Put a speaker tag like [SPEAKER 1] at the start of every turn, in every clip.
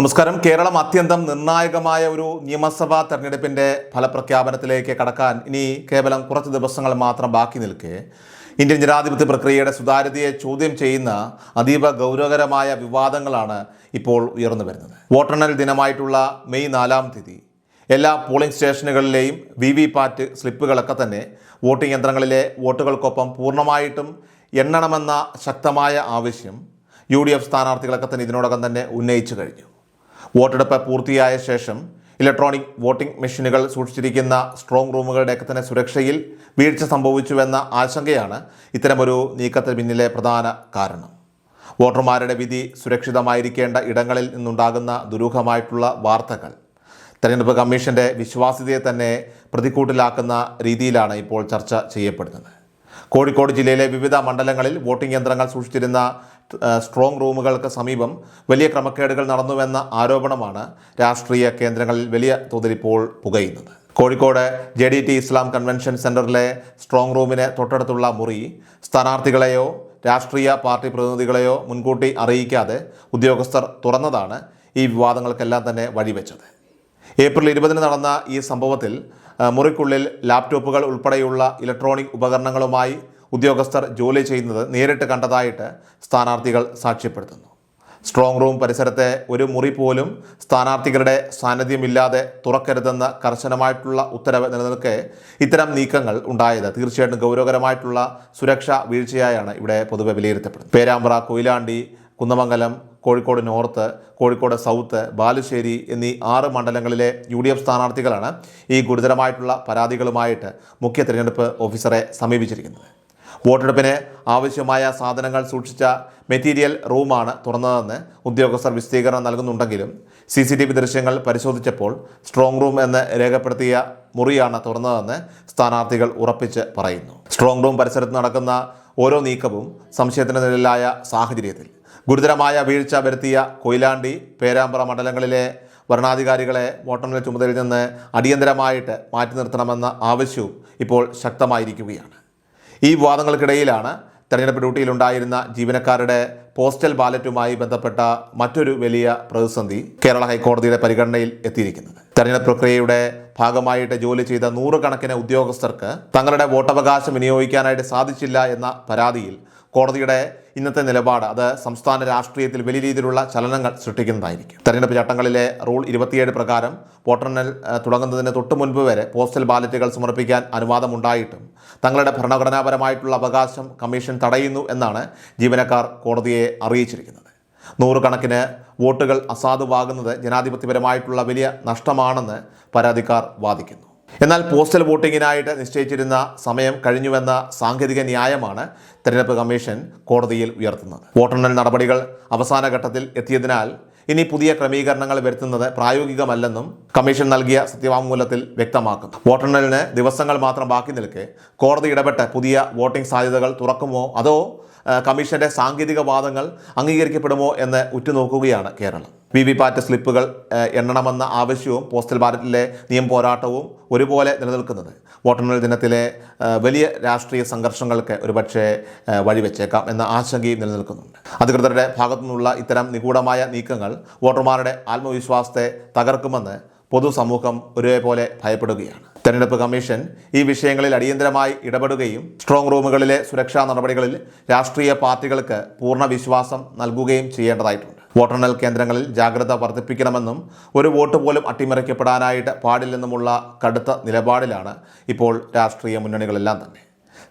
[SPEAKER 1] നമസ്കാരം. കേരളം അത്യന്തം നിർണായകമായ ഒരു നിയമസഭാ തെരഞ്ഞെടുപ്പിൻ്റെ ഫലപ്രഖ്യാപനത്തിലേക്ക് കടക്കാൻ ഇനി കേവലം കുറച്ച് ദിവസങ്ങൾ മാത്രം ബാക്കി നിൽക്കെ ഇന്ത്യൻ ജനാധിപത്യ പ്രക്രിയയുടെ സുതാര്യതയെ ചോദ്യം ചെയ്യുന്ന അതീവ ഗൗരവകരമായ വിവാദങ്ങളാണ് ഇപ്പോൾ ഉയർന്നു വരുന്നത്. വോട്ടെണ്ണൽ ദിനമായിട്ടുള്ള മെയ് 4-ാം തീയതി എല്ലാ പോളിംഗ് സ്റ്റേഷനുകളിലെയും വിവിപാറ്റ് സ്ലിപ്പുകളൊക്കെ തന്നെ വോട്ടിംഗ് യന്ത്രങ്ങളിലെ വോട്ടുകൾക്കൊപ്പം പൂർണ്ണമായിട്ടും എണ്ണണമെന്ന ശക്തമായ ആവശ്യം UDF സ്ഥാനാർത്ഥികളൊക്കെ തന്നെ ഇതിനോടകം തന്നെ ഉന്നയിച്ചു കഴിഞ്ഞു. വോട്ടെടുപ്പ് പൂർത്തിയായ ശേഷം ഇലക്ട്രോണിക് വോട്ടിംഗ് മെഷീനുകൾ സൂക്ഷിച്ചിരിക്കുന്ന സ്ട്രോങ് റൂമുകളുടെയൊക്കെ തന്നെ സുരക്ഷയിൽ വീഴ്ച സംഭവിച്ചുവെന്ന ആശങ്കയാണ് ഇത്തരമൊരു നീക്കത്തിന് പിന്നിലെ പ്രധാന കാരണം. വോട്ടർമാരുടെ വിധി സുരക്ഷിതമായിരിക്കേണ്ട ഇടങ്ങളിൽ നിന്നുണ്ടാകുന്ന ദുരൂഹമായിട്ടുള്ള വാർത്തകൾ തെരഞ്ഞെടുപ്പ് കമ്മീഷൻ്റെ വിശ്വാസ്യതയെ തന്നെ പ്രതിക്കൂട്ടിലാക്കുന്ന രീതിയിലാണ് ഇപ്പോൾ ചർച്ച ചെയ്യപ്പെടുന്നത്. കോഴിക്കോട് ജില്ലയിലെ വിവിധ മണ്ഡലങ്ങളിൽ വോട്ടിംഗ് യന്ത്രങ്ങൾ സൂക്ഷിച്ചിരുന്ന സ്ട്രോങ് റൂമുകൾക്ക് സമീപം വലിയ ക്രമക്കേടുകൾ നടന്നുവെന്ന ആരോപണമാണ് രാഷ്ട്രീയ കേന്ദ്രങ്ങളിൽ വലിയ തോതിൽ ഇപ്പോൾ പുകയുന്നത്. കോഴിക്കോട് JDT ഇസ്ലാം കൺവെൻഷൻ സെൻറ്ററിലെ സ്ട്രോങ് റൂമിന് തൊട്ടടുത്തുള്ള മുറി സ്ഥാനാർത്ഥികളെയോ രാഷ്ട്രീയ പാർട്ടി പ്രതിനിധികളെയോ മുൻകൂട്ടി അറിയിക്കാതെ ഉദ്യോഗസ്ഥർ തുറന്നതാണ് ഈ വിവാദങ്ങൾക്കെല്ലാം തന്നെ വഴിവെച്ചത്. ഏപ്രിൽ 20 നടന്ന ഈ സംഭവത്തിൽ മുറിക്കുള്ളിൽ ലാപ്ടോപ്പുകൾ ഉൾപ്പെടെയുള്ള ഇലക്ട്രോണിക് ഉപകരണങ്ങളുമായി ഉദ്യോഗസ്ഥർ ജോലി ചെയ്യുന്നത് നേരിട്ട് കണ്ടതായിട്ട് സ്ഥാനാർത്ഥികൾ സാക്ഷ്യപ്പെടുത്തുന്നു. സ്ട്രോങ് റൂം പരിസരത്തെ ഒരു മുറി പോലും സ്ഥാനാർത്ഥികളുടെ സാന്നിധ്യമില്ലാതെ തുറക്കരുതെന്ന കർശനമായിട്ടുള്ള ഉത്തരവ് നിലനിൽക്കെ ഇത്തരം നീക്കങ്ങൾ ഉണ്ടായത് തീർച്ചയായിട്ടും ഗൗരവകരമായിട്ടുള്ള സുരക്ഷാ വീഴ്ചയായാണ് ഇവിടെ പൊതുവെ വിലയിരുത്തപ്പെടുന്നത്. പേരാമ്പ്ര, കൊയിലാണ്ടി, കുന്നമംഗലം, കോഴിക്കോട് നോർത്ത്, കോഴിക്കോട് സൗത്ത്, ബാലുശ്ശേരി എന്നീ 6 മണ്ഡലങ്ങളിലെ UDF സ്ഥാനാർത്ഥികളാണ് ഈ ഗുരുതരമായിട്ടുള്ള പരാതികളുമായിട്ട് മുഖ്യ തിരഞ്ഞെടുപ്പ് ഓഫീസറെ സമീപിച്ചിരിക്കുന്നത്. വോട്ടെടുപ്പിന് ആവശ്യമായ സാധനങ്ങൾ സൂക്ഷിച്ച മെറ്റീരിയൽ റൂമാണ് തുറന്നതെന്ന് ഉദ്യോഗസ്ഥർ വിശദീകരണം നൽകുന്നുണ്ടെങ്കിലും CCTV ദൃശ്യങ്ങൾ പരിശോധിച്ചപ്പോൾ സ്ട്രോങ് റൂം എന്ന് രേഖപ്പെടുത്തിയ മുറിയാണ് തുറന്നതെന്ന് സ്ഥാനാർത്ഥികൾ ഉറപ്പിച്ച് പറയുന്നു. സ്ട്രോങ് റൂം പരിസരത്ത് നടക്കുന്ന ഓരോ നീക്കവും സംശയത്തിന് നിഴലിലായ സാഹചര്യത്തിൽ ഗുരുതരമായ വീഴ്ച വരുത്തിയ കൊയിലാണ്ടി, പേരാമ്പ്ര മണ്ഡലങ്ങളിലെ ഭരണാധികാരികളെ വോട്ടെണ്ണൽ ചുമതലയിൽ നിന്ന് അടിയന്തരമായിട്ട് മാറ്റി നിർത്തണമെന്ന ആവശ്യവും ഇപ്പോൾ ശക്തമായിരിക്കുകയാണ്. ഈ വിവാദങ്ങൾക്കിടയിലാണ് തെരഞ്ഞെടുപ്പ് ഡ്യൂട്ടിയിലുണ്ടായിരുന്ന ജീവനക്കാരുടെ പോസ്റ്റൽ ബാലറ്റുമായി ബന്ധപ്പെട്ട മറ്റൊരു വലിയ പ്രതിസന്ധി കേരള ഹൈക്കോടതിയുടെ പരിഗണനയിൽ എത്തിയിരിക്കുന്നത്. തെരഞ്ഞെടുപ്പ് പ്രക്രിയയുടെ ഭാഗമായിട്ട് ജോലി ചെയ്ത 100 കണക്കിന് ഉദ്യോഗസ്ഥർക്ക് തങ്ങളുടെ വോട്ടവകാശം വിനിയോഗിക്കാനായിട്ട് സാധിച്ചില്ല എന്ന പരാതിയിൽ കോടതിയുടെ ഇന്നത്തെ നിലപാട് അത് സംസ്ഥാന രാഷ്ട്രീയത്തിൽ വലിയ രീതിയിലുള്ള ചലനങ്ങൾ സൃഷ്ടിക്കുന്നതായിരിക്കും. തെരഞ്ഞെടുപ്പ് ചട്ടങ്ങളിലെ റൂൾ 27 പ്രകാരം വോട്ടെണ്ണൽ തുടങ്ങുന്നതിന് തൊട്ട് മുൻപ് വരെ പോസ്റ്റൽ ബാലറ്റുകൾ സമർപ്പിക്കാൻ അനുവാദമുണ്ടായിട്ടും തങ്ങളുടെ ഭരണഘടനാപരമായിട്ടുള്ള അവകാശം കമ്മീഷൻ തടയുന്നു എന്നാണ് ജീവനക്കാർ കോടതിയെ അറിയിച്ചിരിക്കുന്നത്. 100 കണക്കിന് വോട്ടുകൾ അസാധുവാകുന്നത് ജനാധിപത്യപരമായിട്ടുള്ള വലിയ നഷ്ടമാണെന്ന് പരാതിക്കാർ വാദിക്കുന്നു. എന്നാൽ പോസ്റ്റൽ വോട്ടിങ്ങിനായിട്ട് നിശ്ചയിച്ചിരുന്ന സമയം കഴിഞ്ഞുവെന്ന സാങ്കേതിക ന്യായമാണ് തെരഞ്ഞെടുപ്പ് കമ്മീഷൻ കോടതിയിൽ ഉയർത്തുന്നത്. വോട്ടെണ്ണൽ നടപടികൾ അവസാന ഘട്ടത്തിൽ എത്തിയതിനാൽ ഇനി പുതിയ ക്രമീകരണങ്ങൾ വരുത്തുന്നത് പ്രായോഗികമല്ലെന്നും കമ്മീഷൻ നൽകിയ സത്യവാങ്മൂലത്തിൽ വ്യക്തമാക്കുന്നു. വോട്ടെണ്ണലിന് ദിവസങ്ങൾ മാത്രം ബാക്കി നിൽക്കെ കോടതി ഇടപെട്ട് പുതിയ വോട്ടിംഗ് സാധ്യതകൾ തുറക്കുമോ അതോ കമ്മീഷന്റെ സാങ്കേതിക വാദങ്ങൾ അംഗീകരിക്കപ്പെടുമോ എന്ന് ഉറ്റുനോക്കുകയാണ് കേരളം. വിവിപാറ്റ് സ്ലിപ്പുകൾ എണ്ണണമെന്ന ആവശ്യവും പോസ്റ്റൽ ബാലറ്റിലെ നിയമ പോരാട്ടവും ഒരുപോലെ നിലനിൽക്കുന്നത് വോട്ടെണ്ണൽ ദിനത്തിലെ വലിയ രാഷ്ട്രീയ സംഘർഷങ്ങൾക്ക് ഒരുപക്ഷെ വഴിവെച്ചേക്കാം എന്ന ആശങ്കയും നിലനിൽക്കുന്നുണ്ട്. അധികൃതരുടെ ഭാഗത്തു നിന്നുള്ള ഇത്തരം നിഗൂഢമായ നീക്കങ്ങൾ വോട്ടർമാരുടെ ആത്മവിശ്വാസത്തെ തകർക്കുമെന്ന് പൊതുസമൂഹം ഒരേപോലെ ഭയപ്പെടുകയാണ്. തെരഞ്ഞെടുപ്പ് കമ്മീഷൻ ഈ വിഷയങ്ങളിൽ അടിയന്തരമായി ഇടപെടുകയും സ്ട്രോങ് റൂമുകളിലെ സുരക്ഷാ നടപടികളിൽ രാഷ്ട്രീയ പാർട്ടികൾക്ക് പൂർണ്ണ വിശ്വാസം നൽകുകയും ചെയ്യേണ്ടതായിട്ടുണ്ട്. വോട്ടെണ്ണൽ കേന്ദ്രങ്ങളിൽ ജാഗ്രത വർദ്ധിപ്പിക്കണമെന്നും ഒരു വോട്ട് പോലും അട്ടിമറിക്കപ്പെടാനായിട്ട് പാടില്ലെന്നുമുള്ള കടുത്ത നിലപാടിലാണ് ഇപ്പോൾ രാഷ്ട്രീയ മുന്നണികളെല്ലാം തന്നെ.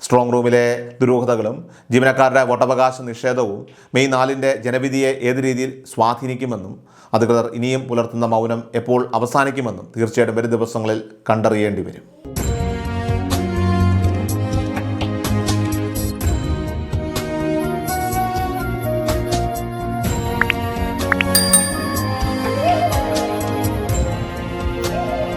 [SPEAKER 1] സ്ട്രോങ് റൂമിലെ ദുരൂഹതകളും ജീവനക്കാരുടെ വോട്ടവകാശ നിഷേധവും മെയ് 4-ന്റെ ജനവിധിയെ ഏത് രീതിയിൽ സ്വാധീനിക്കുമെന്നും അധികൃതർ ഇനിയും പുലർത്തുന്ന മൗനം എപ്പോൾ അവസാനിക്കുമെന്നും തീർച്ചയായിട്ടും വരും ദിവസങ്ങളിൽ കണ്ടറിയേണ്ടി വരും.